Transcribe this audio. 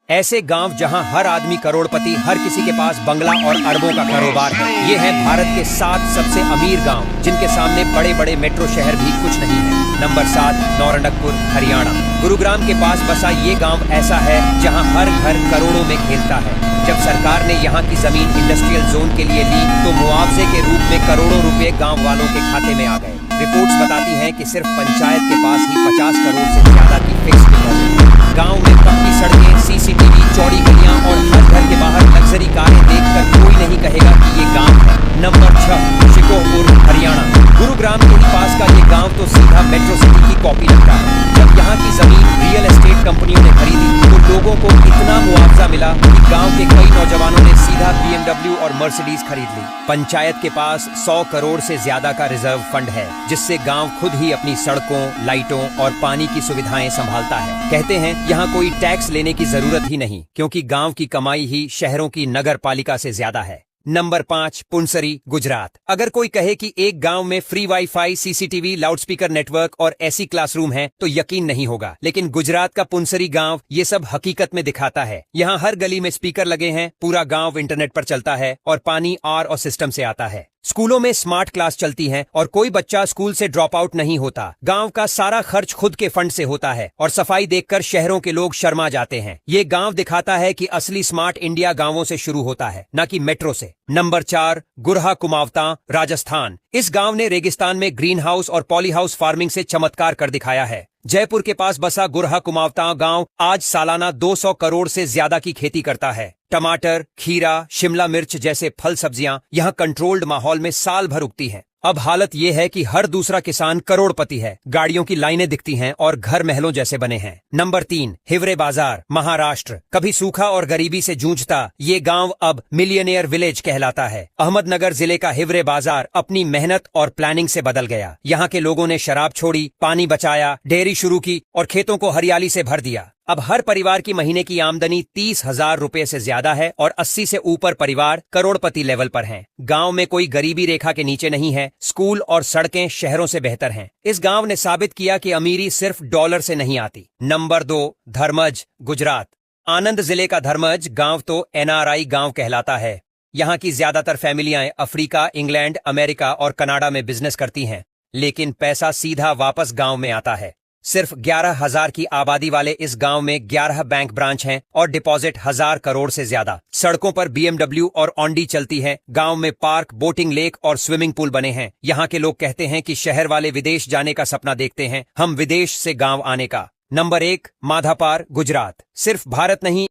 ऐसे गांव जहां हर आदमी करोड़पति, हर किसी के पास बंगला और अरबों का कारोबार है। ये है भारत के 7 सबसे अमीर गांव, जिनके सामने बड़े बड़े मेट्रो शहर भी कुछ नहीं है। नंबर 7, नौरंगपुर, हरियाणा। गुरुग्राम के पास बसा ये गांव ऐसा है जहां हर घर करोड़ों में खेलता है। जब सरकार ने यहाँ की जमीन इंडस्ट्रियल जोन के लिए ली तो मुआवजे के रूप में करोड़ों रुपए गांव वालों के खाते में आ गए। रिपोर्ट्स बताती हैं कि सिर्फ पंचायत के पास ही 50 करोड़ से ज्यादा की फिक्स डिपॉजिट है। गांव में पक्की सड़कें, सीसीटीवी, चौड़ी गलियां और हर घर के बाहर लग्जरी कारें देखकर कोई नहीं कहेगा कि ये गांव है। नंबर 6, शिकोहपुर, हरियाणा। गुरुग्राम के ही पास का ये गांव तो सीधा मेट्रो सिटी की कॉपी लगता है। जब यहाँ की जमीन रियल एस्टेट कंपनियों ने खरीदी तो लोगों को इतना मुआवजा मिला कि गांव के कई नौजवानों ने सीधा BMW और मर्सिडीज खरीद ली। पंचायत के पास 100 करोड़ से ज्यादा का रिजर्व फंड है, जिससे गांव खुद ही अपनी सड़कों, लाइटों और पानी की सुविधाएं संभालता है। कहते हैं यहाँ कोई टैक्स लेने की जरूरत ही नहीं, क्योंकि गांव की कमाई ही शहरों की नगर पालिका से ज्यादा है। नंबर 5, पुनसरी, गुजरात। अगर कोई कहे कि एक गांव में free wifi, CCTV, loudspeaker network और ऐसी क्लासरूम है तो यकीन नहीं होगा, लेकिन गुजरात का पुनसरी गांव ये सब हकीकत में दिखाता है। यहाँ हर गली में स्पीकर लगे हैं, पूरा गांव इंटरनेट पर चलता है और पानी RO सिस्टम से आता है। स्कूलों में स्मार्ट क्लास चलती है और कोई बच्चा स्कूल से ड्रॉप आउट नहीं होता। गांव का सारा खर्च खुद के फंड से होता है और सफाई देखकर शहरों के लोग शर्मा जाते हैं। ये गांव दिखाता है कि असली स्मार्ट इंडिया गांवों से शुरू होता है, न कि मेट्रो से। नंबर 4, गुरहा कुमावता, राजस्थान। इस गांव ने रेगिस्तान में ग्रीन हाउस और पॉली हाउस फार्मिंग से चमत्कार कर दिखाया है। जयपुर के पास बसा गुरहा कुमावता गांव आज सालाना 200 करोड़ से ज्यादा की खेती करता है। टमाटर, खीरा, शिमला मिर्च जैसे फल सब्जियां यहाँ कंट्रोल्ड माहौल में साल भर उगती हैं। अब हालत ये है कि हर दूसरा किसान करोड़पति है। गाड़ियों की लाइनें दिखती हैं और घर महलों जैसे बने हैं। नंबर 3, हिवरे बाजार, महाराष्ट्र। कभी सूखा और गरीबी से जूझता ये गांव अब मिलियनियर विलेज कहलाता है। अहमदनगर जिले का हिवरे बाजार अपनी मेहनत और प्लानिंग से बदल गया। यहाँ के लोगों ने शराब छोड़ी, पानी बचाया, डेयरी शुरू की और खेतों को हरियाली से भर दिया। अब हर परिवार की महीने की आमदनी 30,000 रुपए से ज्यादा है और 80 से ऊपर परिवार करोड़पति लेवल पर हैं। गांव में कोई गरीबी रेखा के नीचे नहीं है। स्कूल और सड़कें शहरों से बेहतर हैं। इस गांव ने साबित किया कि अमीरी सिर्फ डॉलर से नहीं आती। नंबर 2, धर्मज, गुजरात। आनंद जिले का धर्मज गांव तो NRI गांव कहलाता है। यहाँ की ज्यादातर फैमिलियां अफ्रीका, इंग्लैंड, अमेरिका और कनाडा में बिजनेस करती हैं, लेकिन पैसा सीधा वापस गांव में आता है। सिर्फ 11,000 की आबादी वाले इस गांव में 11 बैंक ब्रांच हैं और डिपॉजिट 1000 करोड़ से ज्यादा। सड़कों पर BMW और ऑन्डी चलती है। गांव में पार्क, बोटिंग लेक और स्विमिंग पूल बने हैं। यहाँ के लोग कहते हैं कि शहर वाले विदेश जाने का सपना देखते हैं, हम विदेश से गांव आने का। नंबर 1, माधापार, गुजरात। सिर्फ भारत नहीं